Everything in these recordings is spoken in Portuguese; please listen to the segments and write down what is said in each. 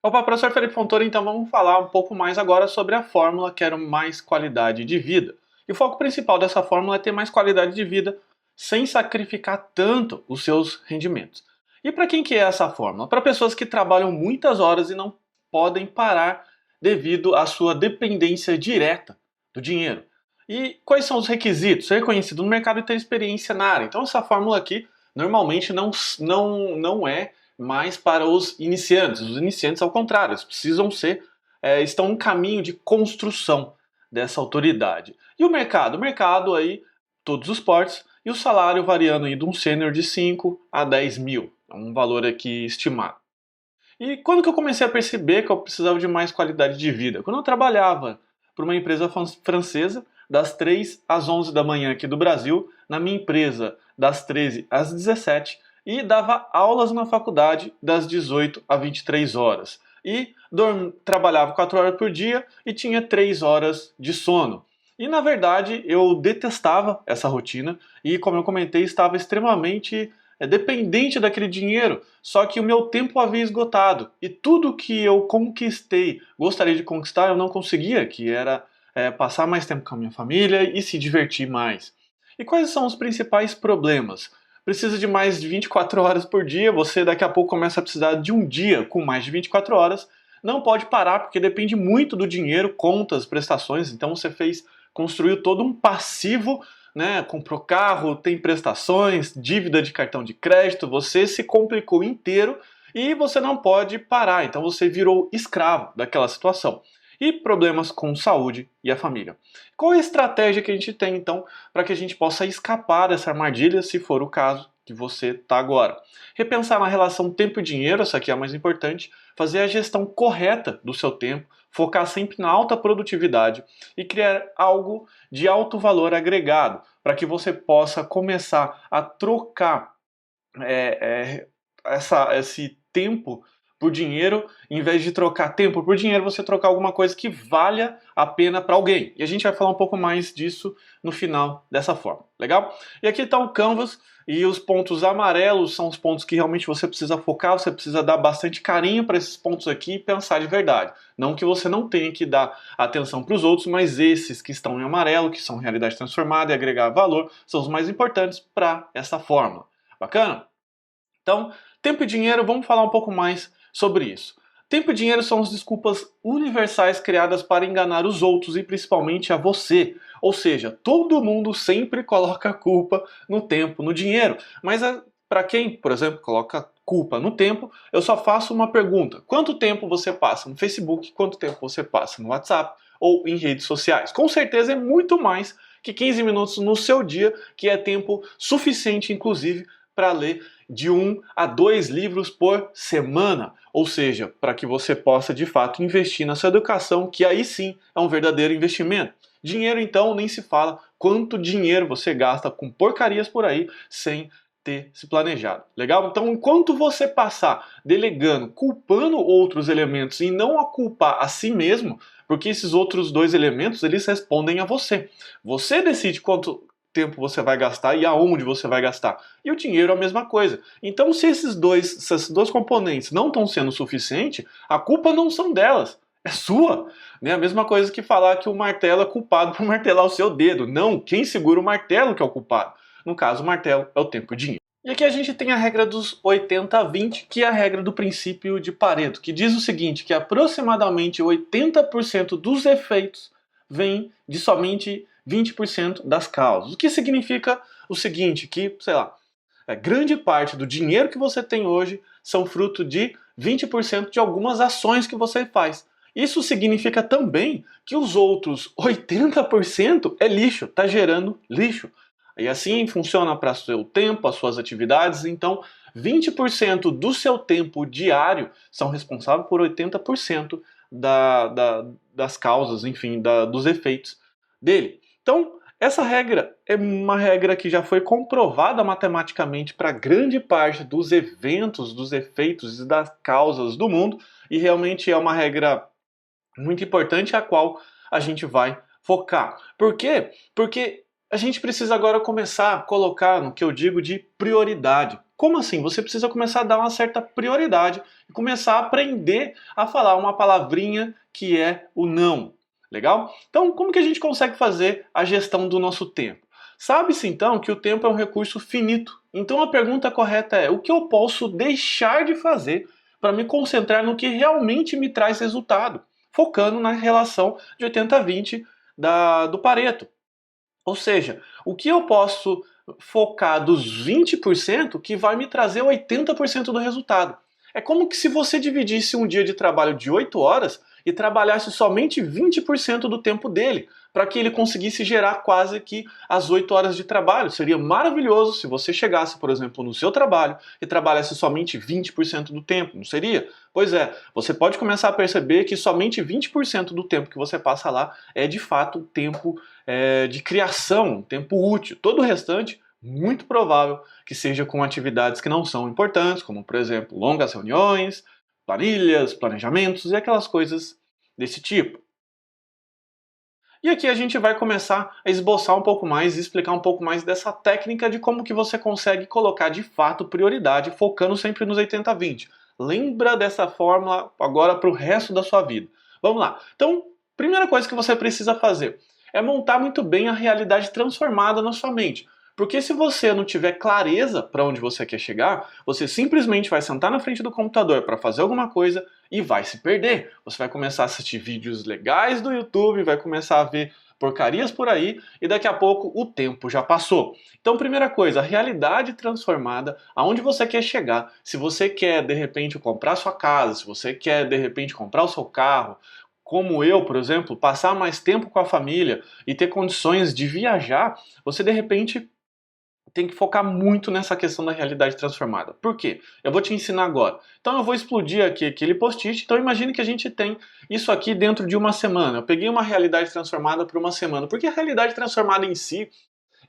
Opa, professor Felipe Fontoura, então vamos falar um pouco mais agora sobre a fórmula Quero Mais Qualidade de Vida. E o foco principal dessa fórmula é ter mais qualidade de vida sem sacrificar tanto os seus rendimentos. E para quem que é essa fórmula? Para pessoas que trabalham muitas horas e não podem parar devido à sua dependência direta do dinheiro. E quais são os requisitos? Ser reconhecido no mercado e ter experiência na área. Então essa fórmula aqui normalmente não é mais para os iniciantes. Os iniciantes, ao contrário, eles precisam ser, estão em caminho de construção dessa autoridade. E o mercado? O mercado aí, todos os portes, e o salário variando aí de um sênior de 5 a 10 mil. É um valor aqui estimado. E quando que eu comecei a perceber que eu precisava de mais qualidade de vida? Quando eu trabalhava para uma empresa francesa, das 3 às 11 da manhã aqui do Brasil, na minha empresa das 13 às 17, e dava aulas na faculdade das 18 às 23 horas. E trabalhava 4 horas por dia e tinha 3 horas de sono. E na verdade eu detestava essa rotina e, como eu comentei, estava extremamente dependente daquele dinheiro, só que o meu tempo havia esgotado e tudo que eu conquistei, gostaria de conquistar, eu não conseguia, que era passar mais tempo com a minha família e se divertir mais. E quais são os principais problemas? Precisa de mais de 24 horas por dia, você daqui a pouco começa a precisar de um dia com mais de 24 horas, não pode parar porque depende muito do dinheiro, contas, prestações, então você construiu todo um passivo, né? Comprou carro, tem prestações, dívida de cartão de crédito, você se complicou inteiro e você não pode parar, então você virou escravo daquela situação. E problemas com saúde e a família. Qual é a estratégia que a gente tem então para que a gente possa escapar dessa armadilha, se for o caso que você está agora? Repensar na relação tempo e dinheiro, essa aqui é a mais importante, fazer a gestão correta do seu tempo, focar sempre na alta produtividade e criar algo de alto valor agregado, para que você possa começar a trocar esse tempo por dinheiro, em vez de trocar tempo por dinheiro, você trocar alguma coisa que valha a pena para alguém. E a gente vai falar um pouco mais disso no final dessa forma, legal? E aqui está o Canvas, e os pontos amarelos são os pontos que realmente você precisa focar, você precisa dar bastante carinho para esses pontos aqui e pensar de verdade. Não que você não tenha que dar atenção para os outros, mas esses que estão em amarelo, que são realidade transformada e agregar valor, são os mais importantes para essa fórmula. Bacana? Então, tempo e dinheiro, vamos falar um pouco mais sobre isso. Tempo e dinheiro são as desculpas universais criadas para enganar os outros e principalmente a você. Ou seja, todo mundo sempre coloca a culpa no tempo, no dinheiro. Mas para quem, por exemplo, coloca culpa no tempo, eu só faço uma pergunta. Quanto tempo você passa no Facebook? Quanto tempo você passa no WhatsApp ou em redes sociais? Com certeza é muito mais que 15 minutos no seu dia, que é tempo suficiente, inclusive, para ler de 1 a 2 livros por semana, ou seja, para que você possa de fato investir na sua educação, que aí sim é um verdadeiro investimento. Dinheiro então nem se fala, quanto dinheiro você gasta com porcarias por aí sem ter se planejado. Legal? Então, enquanto você passar delegando, culpando outros elementos e não a culpar a si mesmo, porque esses outros dois elementos eles respondem a você. Você decide quanto tempo você vai gastar e aonde você vai gastar. E o dinheiro é a mesma coisa. Então, se esses dois componentes não estão sendo suficientes, a culpa não são delas, é sua. Né? A mesma coisa que falar que o martelo é culpado por martelar o seu dedo. Não, quem segura o martelo que é o culpado. No caso, o martelo é o tempo e o dinheiro. E aqui a gente tem a regra dos 80-20, que é a regra do princípio de Pareto, que diz o seguinte, que aproximadamente 80% dos efeitos vêm de somente 20% das causas. O que significa o seguinte, que, sei lá, grande parte do dinheiro que você tem hoje são fruto de 20% de algumas ações que você faz. Isso significa também que os outros 80% é lixo, está gerando lixo. E assim funciona para o seu tempo, as suas atividades. Então, 20% do seu tempo diário são responsáveis por 80% das causas, enfim, dos efeitos dele. Então, essa regra é uma regra que já foi comprovada matematicamente para grande parte dos eventos, dos efeitos e das causas do mundo, e realmente é uma regra muito importante a qual a gente vai focar. Por quê? Porque a gente precisa agora começar a colocar no que eu digo de prioridade. Como assim? Você precisa começar a dar uma certa prioridade e começar a aprender a falar uma palavrinha que é o não. Legal? Então, como que a gente consegue fazer a gestão do nosso tempo? Sabe-se então que o tempo é um recurso finito. Então a pergunta correta é: o que eu posso deixar de fazer para me concentrar no que realmente me traz resultado? Focando na relação de 80-20 do Pareto. Ou seja, o que eu posso focar dos 20% que vai me trazer 80% do resultado. É como que se você dividisse um dia de trabalho de 8 horas e trabalhasse somente 20% do tempo dele, para que ele conseguisse gerar quase que as 8 horas de trabalho. Seria maravilhoso se você chegasse, por exemplo, no seu trabalho e trabalhasse somente 20% do tempo, não seria? Pois é, você pode começar a perceber que somente 20% do tempo que você passa lá é de fato tempo de criação, tempo útil. Todo o restante, muito provável que seja com atividades que não são importantes, como, por exemplo, longas reuniões, planilhas, planejamentos e aquelas coisas desse tipo. E aqui a gente vai começar a esboçar um pouco mais e explicar um pouco mais dessa técnica de como que você consegue colocar de fato prioridade, focando sempre nos 80-20. Lembra dessa fórmula agora para o resto da sua vida. Vamos lá. Então, primeira coisa que você precisa fazer é montar muito bem a realidade transformada na sua mente. Porque se você não tiver clareza para onde você quer chegar, você simplesmente vai sentar na frente do computador para fazer alguma coisa e vai se perder. Você vai começar a assistir vídeos legais do YouTube, vai começar a ver porcarias por aí e daqui a pouco o tempo já passou. Então, primeira coisa, a realidade transformada, aonde você quer chegar. Se você quer, de repente, comprar sua casa, se você quer, de repente, comprar o seu carro, como eu, por exemplo, passar mais tempo com a família e ter condições de viajar, você, de repente, tem que focar muito nessa questão da realidade transformada. Por quê? Eu vou te ensinar agora. Então eu vou explodir aqui aquele post-it. Então imagine que a gente tem isso aqui dentro de uma semana. Eu peguei uma realidade transformada por uma semana. Porque a realidade transformada em si,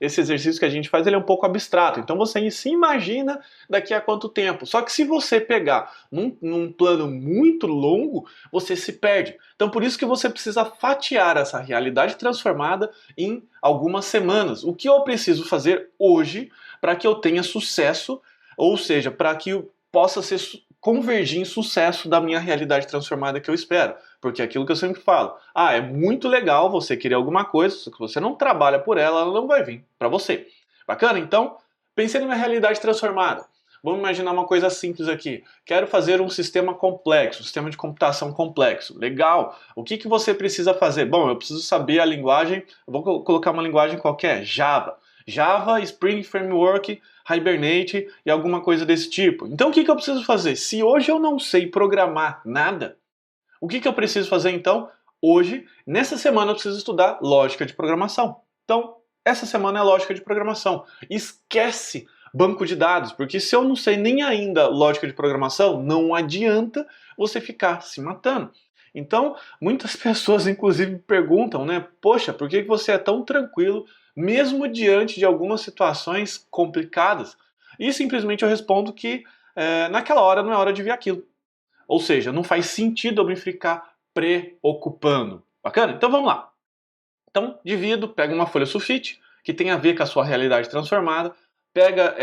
esse exercício que a gente faz, ele é um pouco abstrato. Então você se imagina daqui a quanto tempo. Só que se você pegar num plano muito longo, você se perde. Então por isso que você precisa fatiar essa realidade transformada em algumas semanas. O que eu preciso fazer hoje para que eu tenha sucesso, ou seja, para que eu possa convergir em sucesso da minha realidade transformada que eu espero. Porque é aquilo que eu sempre falo. É muito legal você querer alguma coisa, só que você não trabalha por ela, ela não vai vir para você. Bacana? Então, pensei numa realidade transformada. Vamos imaginar uma coisa simples aqui. Quero fazer um sistema complexo, um sistema de computação complexo. Legal. O que você precisa fazer? Bom, eu preciso saber a linguagem, eu vou colocar uma linguagem qualquer, Java. Java, Spring Framework, Hibernate e alguma coisa desse tipo. Então o que eu preciso fazer? Se hoje eu não sei programar nada, o que eu preciso fazer então? Hoje, nessa semana, eu preciso estudar lógica de programação. Então, essa semana é lógica de programação. Esquece banco de dados, porque se eu não sei nem ainda lógica de programação, não adianta você ficar se matando. Então, muitas pessoas, inclusive, perguntam, né? Poxa, por que você é tão tranquilo, mesmo diante de algumas situações complicadas? E simplesmente eu respondo que naquela hora não é hora de ver aquilo. Ou seja, não faz sentido eu me ficar preocupando. Bacana? Então vamos lá. Então, divido, pega uma folha sulfite, que tem a ver com a sua realidade transformada, pega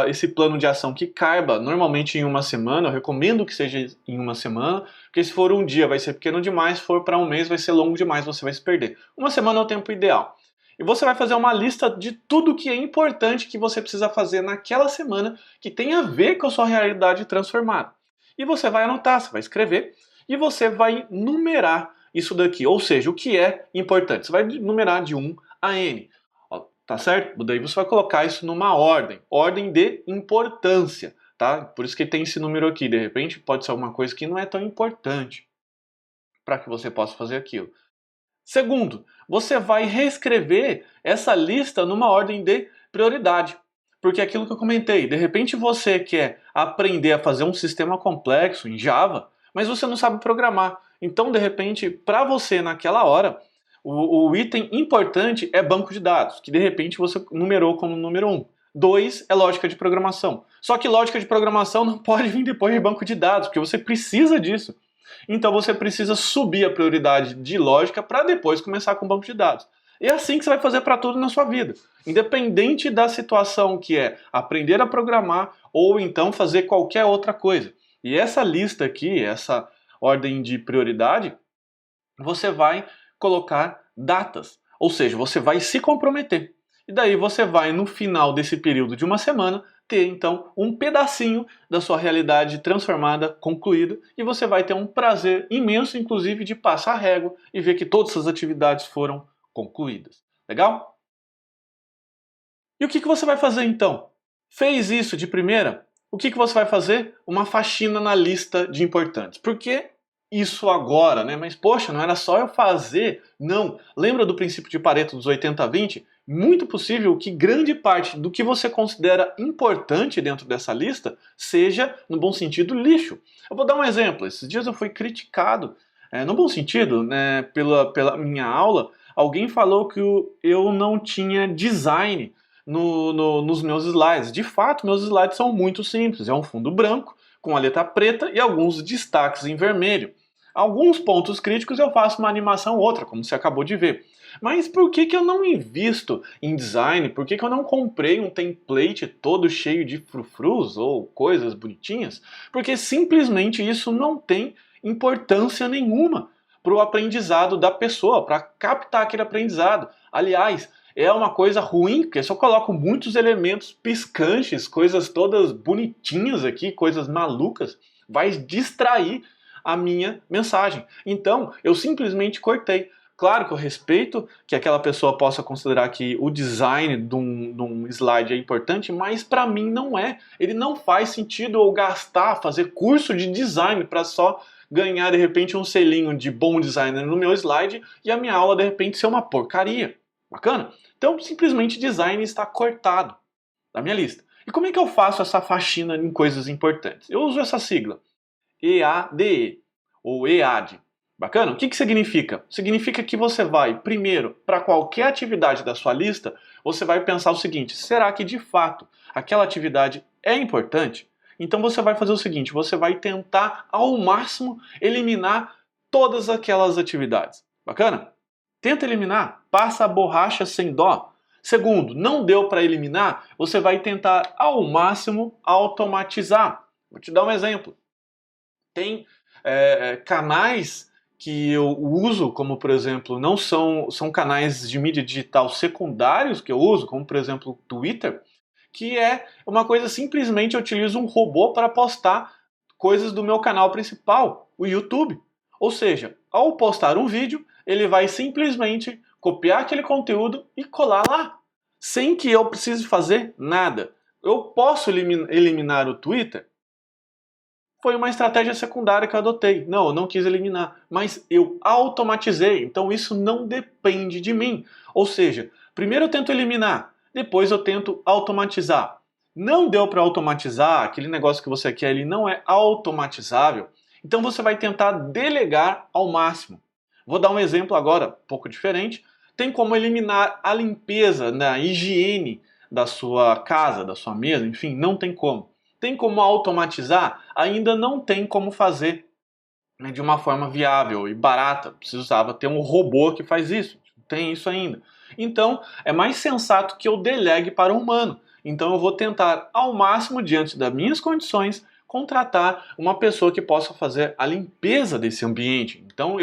esse plano de ação que caiba normalmente em uma semana, eu recomendo que seja em uma semana, porque se for um dia vai ser pequeno demais, se for para um mês vai ser longo demais, você vai se perder. Uma semana é o tempo ideal. E você vai fazer uma lista de tudo que é importante que você precisa fazer naquela semana que tem a ver com a sua realidade transformada. E você vai anotar, você vai escrever e você vai numerar isso daqui, ou seja, o que é importante. Você vai numerar de 1 a N, tá certo? Daí você vai colocar isso numa ordem de importância, tá? Por isso que tem esse número aqui, de repente pode ser alguma coisa que não é tão importante para que você possa fazer aquilo. Segundo, você vai reescrever essa lista numa ordem de prioridade. Porque é aquilo que eu comentei, de repente você quer aprender a fazer um sistema complexo em Java, mas você não sabe programar. Então, de repente, para você naquela hora, o item importante é banco de dados, que de repente você numerou como número 1. 2 é lógica de programação. Só que lógica de programação não pode vir depois de banco de dados, porque você precisa disso. Então você precisa subir a prioridade de lógica para depois começar com banco de dados. E é assim que você vai fazer para tudo na sua vida. Independente da situação que é aprender a programar ou então fazer qualquer outra coisa. E essa lista aqui, essa ordem de prioridade, você vai colocar datas. Ou seja, você vai se comprometer. E daí você vai, no final desse período de uma semana, ter então um pedacinho da sua realidade transformada, concluída, e você vai ter um prazer imenso, inclusive, de passar a régua e ver que todas essas atividades foram concluídas. Legal? E o que você vai fazer então? Fez isso de primeira? O que você vai fazer? Uma faxina na lista de importantes. Por que isso agora, né? Mas poxa, não era só eu fazer? Não. Lembra do princípio de Pareto dos 80-20? Muito possível que grande parte do que você considera importante dentro dessa lista seja, no bom sentido, lixo. Eu vou dar um exemplo. Esses dias eu fui criticado, no bom sentido, né, pela minha aula. Alguém falou que eu não tinha design nos meus slides. De fato, meus slides são muito simples. É um fundo branco com a letra preta e alguns destaques em vermelho. Alguns pontos críticos eu faço uma animação ou outra, como você acabou de ver. Mas por que eu não invisto em design? Por que eu não comprei um template todo cheio de frufrus ou coisas bonitinhas? Porque simplesmente isso não tem importância nenhuma para o aprendizado da pessoa, para captar aquele aprendizado. Aliás, é uma coisa ruim, porque se eu coloco muitos elementos piscantes, coisas todas bonitinhas aqui, coisas malucas, vai distrair a minha mensagem. Então, eu simplesmente cortei. Claro que eu respeito que aquela pessoa possa considerar que o design de um slide é importante, mas para mim não é. Ele não faz sentido eu gastar, fazer curso de design para só ganhar de repente um selinho de bom designer no meu slide e a minha aula de repente ser uma porcaria. Bacana? Então, simplesmente design está cortado da minha lista. E como é que eu faço essa faxina em coisas importantes? Eu uso essa sigla, EADE, ou EAD. Bacana? O que significa? Significa que você vai, primeiro, para qualquer atividade da sua lista, você vai pensar o seguinte: será que de fato aquela atividade é importante? Então você vai fazer o seguinte: você vai tentar ao máximo eliminar todas aquelas atividades. Bacana? Tenta eliminar, passa a borracha sem dó. Segundo, não deu para eliminar, você vai tentar ao máximo automatizar. Vou te dar um exemplo. Tem canais que eu uso, como por exemplo, não são canais de mídia digital secundários que eu uso, como por exemplo o Twitter, que é uma coisa simplesmente eu utilizo um robô para postar coisas do meu canal principal, o YouTube. Ou seja, ao postar um vídeo, ele vai simplesmente copiar aquele conteúdo e colar lá, sem que eu precise fazer nada. Eu posso eliminar o Twitter? Foi uma estratégia secundária que eu adotei. Não, eu não quis eliminar, mas eu automatizei. Então isso não depende de mim. Ou seja, primeiro eu tento eliminar, depois eu tento automatizar. Não deu para automatizar, aquele negócio que você quer, ele não é automatizável. Então você vai tentar delegar ao máximo. Vou dar um exemplo agora, um pouco diferente. Tem como eliminar a limpeza, a higiene da sua casa, da sua mesa, enfim, não tem como. Tem como automatizar? Ainda não tem como fazer, né, de uma forma viável e barata. Precisava ter um robô que faz isso. Não tem isso ainda. Então, é mais sensato que eu delegue para um humano. Então, eu vou tentar, ao máximo, diante das minhas condições, contratar uma pessoa que possa fazer a limpeza desse ambiente. Então,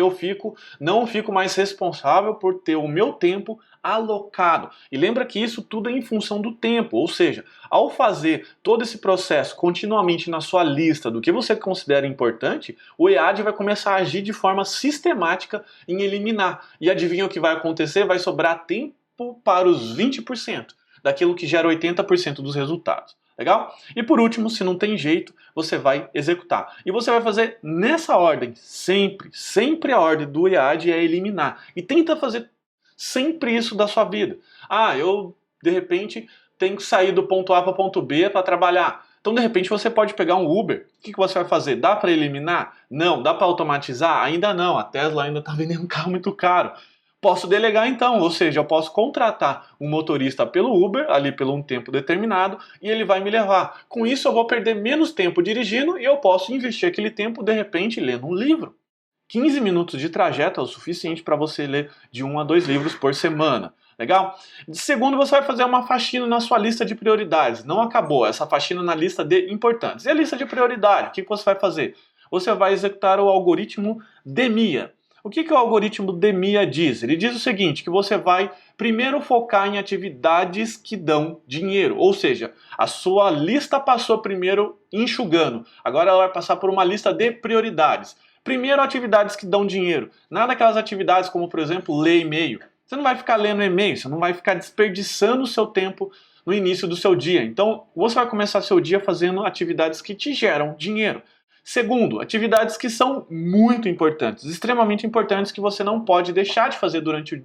não fico mais responsável por ter o meu tempo alocado. E lembra que isso tudo é em função do tempo, ou seja, ao fazer todo esse processo continuamente na sua lista do que você considera importante, o EAD vai começar a agir de forma sistemática em eliminar. E adivinha o que vai acontecer? Vai sobrar tempo para os 20% daquilo que gera 80% dos resultados. Legal? E por último, se não tem jeito, você vai executar. E você vai fazer nessa ordem, sempre. Sempre a ordem do EAD é eliminar. E tenta fazer sempre isso da sua vida. Eu de repente tenho que sair do ponto A para o ponto B para trabalhar. Então de repente você pode pegar um Uber. O que você vai fazer? Dá para eliminar? Não. Dá para automatizar? Ainda não. A Tesla ainda está vendendo um carro muito caro. Posso delegar então, ou seja, eu posso contratar um motorista pelo Uber, ali por um tempo determinado, e ele vai me levar. Com isso eu vou perder menos tempo dirigindo e eu posso investir aquele tempo, de repente, lendo um livro. 15 minutos de trajeto é o suficiente para você ler de 1 a 2 livros por semana. Legal? De segundo, você vai fazer uma faxina na sua lista de prioridades. Não acabou, essa faxina na lista de importantes. E a lista de prioridade, o que você vai fazer? Você vai executar o algoritmo DEMIA. O que o algoritmo DEMIA diz? Ele diz o seguinte, que você vai primeiro focar em atividades que dão dinheiro. Ou seja, a sua lista passou primeiro enxugando. Agora ela vai passar por uma lista de prioridades. Primeiro, atividades que dão dinheiro. Nada aquelas atividades como, por exemplo, ler e-mail. Você não vai ficar lendo e-mail, você não vai ficar desperdiçando o seu tempo no início do seu dia. Então, você vai começar seu dia fazendo atividades que te geram dinheiro. Segundo, atividades que são muito importantes, extremamente importantes, que você não pode deixar de fazer durante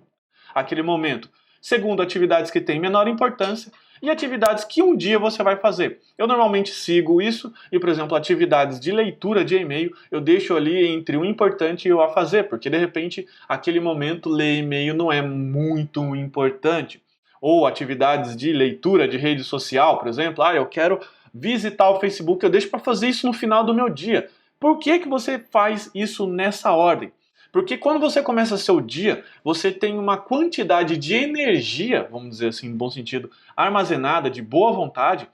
aquele momento. Segundo, atividades que têm menor importância e atividades que um dia você vai fazer. Eu normalmente sigo isso e, por exemplo, atividades de leitura de e-mail, eu deixo ali entre o importante e o a fazer, porque de repente, aquele momento, ler e-mail não é muito importante. Ou atividades de leitura de rede social, por exemplo, eu quero visitar o Facebook, eu deixo para fazer isso no final do meu dia. Por que você faz isso nessa ordem? Porque quando você começa seu dia, você tem uma quantidade de energia, vamos dizer assim, no bom sentido, armazenada, de boa vontade,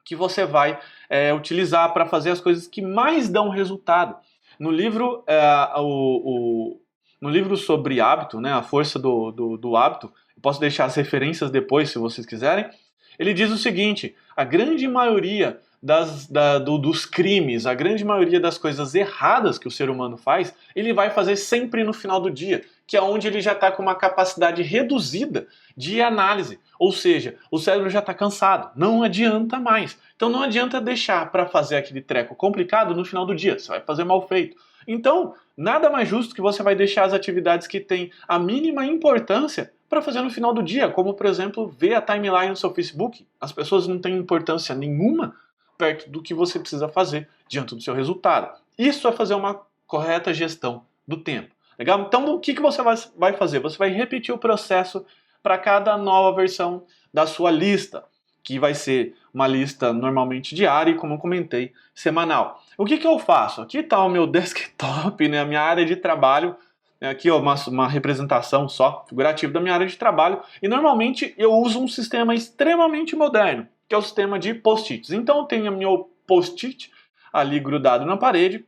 que você vai utilizar para fazer as coisas que mais dão resultado. No livro, no livro sobre hábito, né, a força do hábito, posso deixar as referências depois, se vocês quiserem, ele diz o seguinte, a grande maioria dos crimes, a grande maioria das coisas erradas que o ser humano faz, ele vai fazer sempre no final do dia, que é onde ele já está com uma capacidade reduzida de análise. Ou seja, o cérebro já está cansado, não adianta mais. Então não adianta deixar para fazer aquele treco complicado no final do dia, você vai fazer mal feito. Então, nada mais justo que você vai deixar as atividades que têm a mínima importância para fazer no final do dia, como, por exemplo, ver a timeline no seu Facebook. As pessoas não têm importância nenhuma perto do que você precisa fazer diante do seu resultado. Isso é fazer uma correta gestão do tempo. Legal? Então, o que você vai fazer? Você vai repetir o processo para cada nova versão da sua lista, que vai ser uma lista normalmente diária e, como eu comentei, semanal. O que eu faço? Aqui está o meu desktop, né, a minha área de trabalho. Aqui ó, uma representação só, figurativa da minha área de trabalho. E normalmente eu uso um sistema extremamente moderno, que é o sistema de post-its. Então eu tenho o meu post-it ali grudado na parede,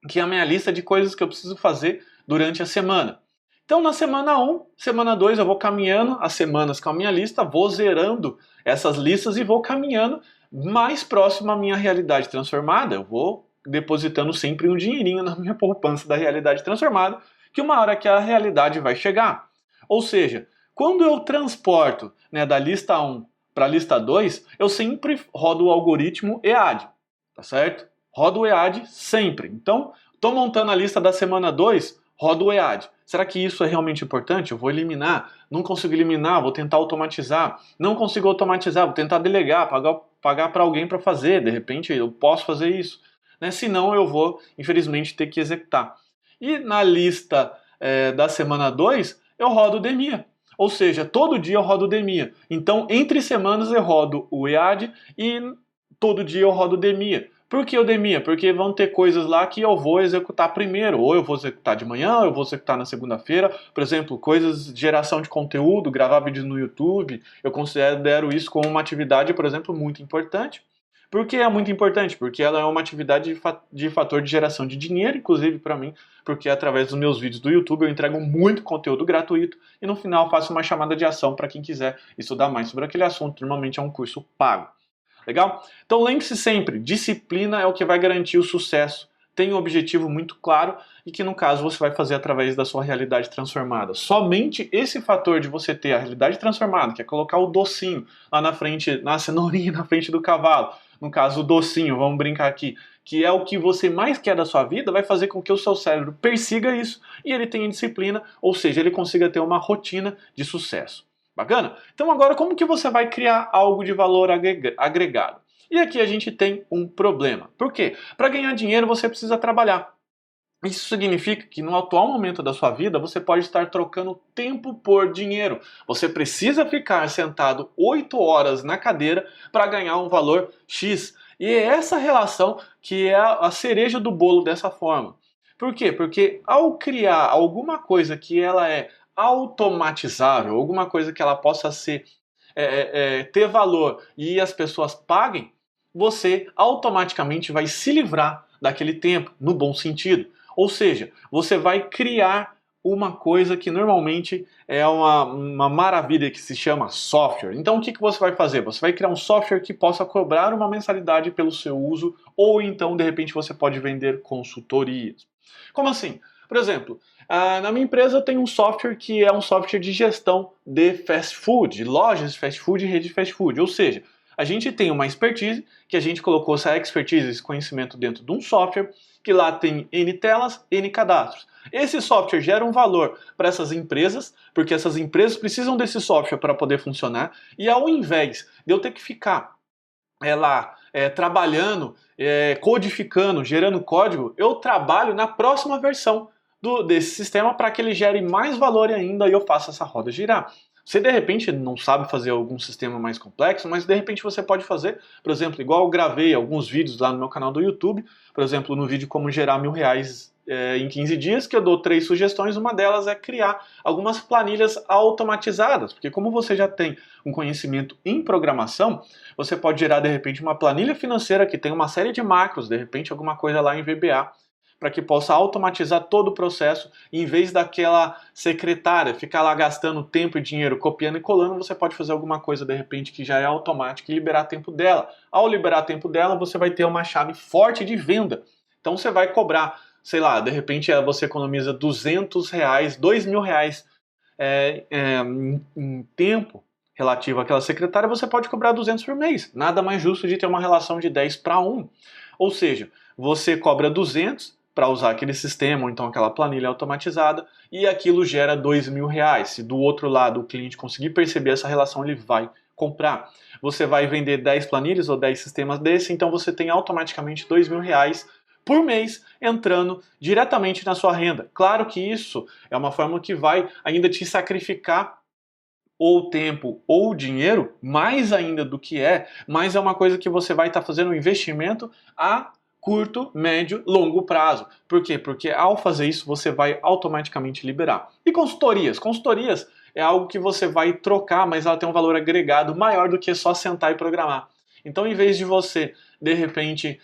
que é a minha lista de coisas que eu preciso fazer durante a semana. Então na semana 1, semana 2 eu vou caminhando as semanas com a minha lista, vou zerando essas listas e vou caminhando mais próximo à minha realidade transformada. Eu vou depositando sempre um dinheirinho na minha poupança da realidade transformada, que uma hora que a realidade vai chegar. Ou seja, quando eu transporto, né, da lista 1 para a lista 2, eu sempre rodo o algoritmo EAD, tá certo? Rodo o EAD sempre. Então, estou montando a lista da semana 2, rodo o EAD. Será que isso é realmente importante? Eu vou eliminar? Não consigo eliminar, vou tentar automatizar. Não consigo automatizar, vou tentar delegar, pagar para alguém para fazer. De repente eu posso fazer isso. Né? Senão eu vou, infelizmente, ter que executar. E na lista da semana 2, eu rodo o DEMIA. Ou seja, todo dia eu rodo o DEMIA. Então, entre semanas eu rodo o EAD e todo dia eu rodo o DEMIA. Por que o DEMIA? Porque vão ter coisas lá que eu vou executar primeiro. Ou eu vou executar de manhã, ou eu vou executar na segunda-feira. Por exemplo, coisas de geração de conteúdo, gravar vídeos no YouTube. Eu considero isso como uma atividade, por exemplo, muito importante. Por que é muito importante? Porque ela é uma atividade de fator de geração de dinheiro, inclusive para mim, porque através dos meus vídeos do YouTube eu entrego muito conteúdo gratuito e no final faço uma chamada de ação para quem quiser estudar mais sobre aquele assunto. Normalmente é um curso pago. Legal? Então lembre-se sempre, disciplina é o que vai garantir o sucesso. Tem um objetivo muito claro e que no caso você vai fazer através da sua realidade transformada. Somente esse fator de você ter a realidade transformada, que é colocar o docinho lá na frente, na cenourinha na frente do cavalo, no caso o docinho, vamos brincar aqui, que é o que você mais quer da sua vida, vai fazer com que o seu cérebro persiga isso e ele tenha disciplina, ou seja, ele consiga ter uma rotina de sucesso. Bacana? Então agora como que você vai criar algo de valor agregado? E aqui a gente tem um problema. Por quê? Para ganhar dinheiro você precisa trabalhar. Isso significa que no atual momento da sua vida você pode estar trocando tempo por dinheiro. Você precisa ficar sentado 8 horas na cadeira para ganhar um valor X. E é essa relação que é a cereja do bolo dessa forma. Por quê? Porque ao criar alguma coisa que ela é automatizável, alguma coisa que ela possa ser ter valor e as pessoas paguem, você automaticamente vai se livrar daquele tempo, no bom sentido. Ou seja, você vai criar uma coisa que normalmente é uma maravilha que se chama software. Então o que você vai fazer? Você vai criar um software que possa cobrar uma mensalidade pelo seu uso, ou então de repente você pode vender consultorias. Como assim? Por exemplo, na minha empresa eu tenho um software que é um software de gestão de fast food, de lojas de fast food e rede de fast food. Ou seja, a gente tem uma expertise, que a gente colocou essa expertise, esse conhecimento dentro de um software, que lá tem N telas, N cadastros. Esse software gera um valor para essas empresas, porque essas empresas precisam desse software para poder funcionar, e ao invés de eu ter que ficar lá trabalhando, codificando, gerando código, eu trabalho na próxima versão desse sistema para que ele gere mais valor ainda e eu faça essa roda girar. Você de repente não sabe fazer algum sistema mais complexo, mas de repente você pode fazer, por exemplo, igual eu gravei alguns vídeos lá no meu canal do YouTube, por exemplo, no vídeo como gerar R$1.000 em 15 dias, que eu dou 3 sugestões, uma delas é criar algumas planilhas automatizadas, porque como você já tem um conhecimento em programação, você pode gerar de repente uma planilha financeira que tem uma série de macros, de repente alguma coisa lá em VBA, para que possa automatizar todo o processo, e em vez daquela secretária ficar lá gastando tempo e dinheiro copiando e colando, você pode fazer alguma coisa de repente que já é automática e liberar tempo dela. Ao liberar tempo dela, você vai ter uma chave forte de venda. Então você vai cobrar, sei lá, de repente você economiza R$200, R$2.000 em tempo relativo àquela secretária, você pode cobrar 200 por mês. Nada mais justo de ter uma relação de 10 para 1. Ou seja, você cobra 200 para usar aquele sistema, ou então aquela planilha automatizada, e aquilo gera R$2.000. Se do outro lado o cliente conseguir perceber essa relação, ele vai comprar. Você vai vender 10 planilhas ou 10 sistemas desse, então você tem automaticamente R$2.000 por mês entrando diretamente na sua renda. Claro que isso é uma forma que vai ainda te sacrificar ou tempo ou dinheiro, mais ainda do que mas é uma coisa que você vai estar fazendo um investimento a curto, médio, longo prazo. Por quê? Porque ao fazer isso você vai automaticamente liberar. E consultorias? Consultorias é algo que você vai trocar, mas ela tem um valor agregado maior do que só sentar e programar. Então, em vez de você, de repente,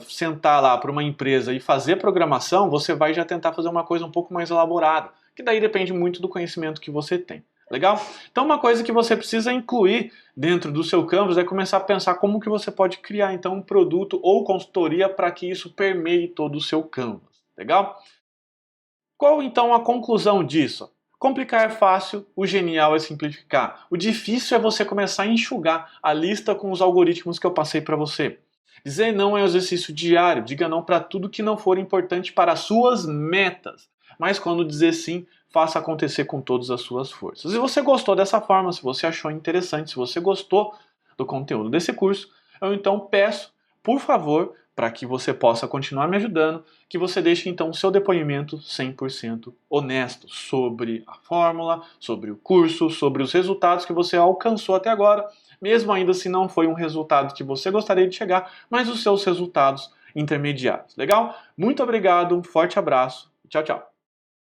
sentar lá para uma empresa e fazer programação, você vai já tentar fazer uma coisa um pouco mais elaborada, que daí depende muito do conhecimento que você tem. Legal? Então, uma coisa que você precisa incluir dentro do seu Canvas é começar a pensar como que você pode criar, então, um produto ou consultoria para que isso permeie todo o seu Canvas. Legal? Qual, então, a conclusão disso? Complicar é fácil, o genial é simplificar. O difícil é você começar a enxugar a lista com os algoritmos que eu passei para você. Dizer não é um exercício diário, diga não para tudo que não for importante para as suas metas. Mas quando dizer sim, faça acontecer com todas as suas forças. Se você gostou dessa forma, se você achou interessante, se você gostou do conteúdo desse curso, eu então peço, por favor, para que você possa continuar me ajudando, que você deixe então o seu depoimento 100% honesto sobre a fórmula, sobre o curso, sobre os resultados que você alcançou até agora, mesmo ainda se não foi um resultado que você gostaria de chegar, mas os seus resultados intermediários. Legal? Muito obrigado, um forte abraço, tchau, tchau.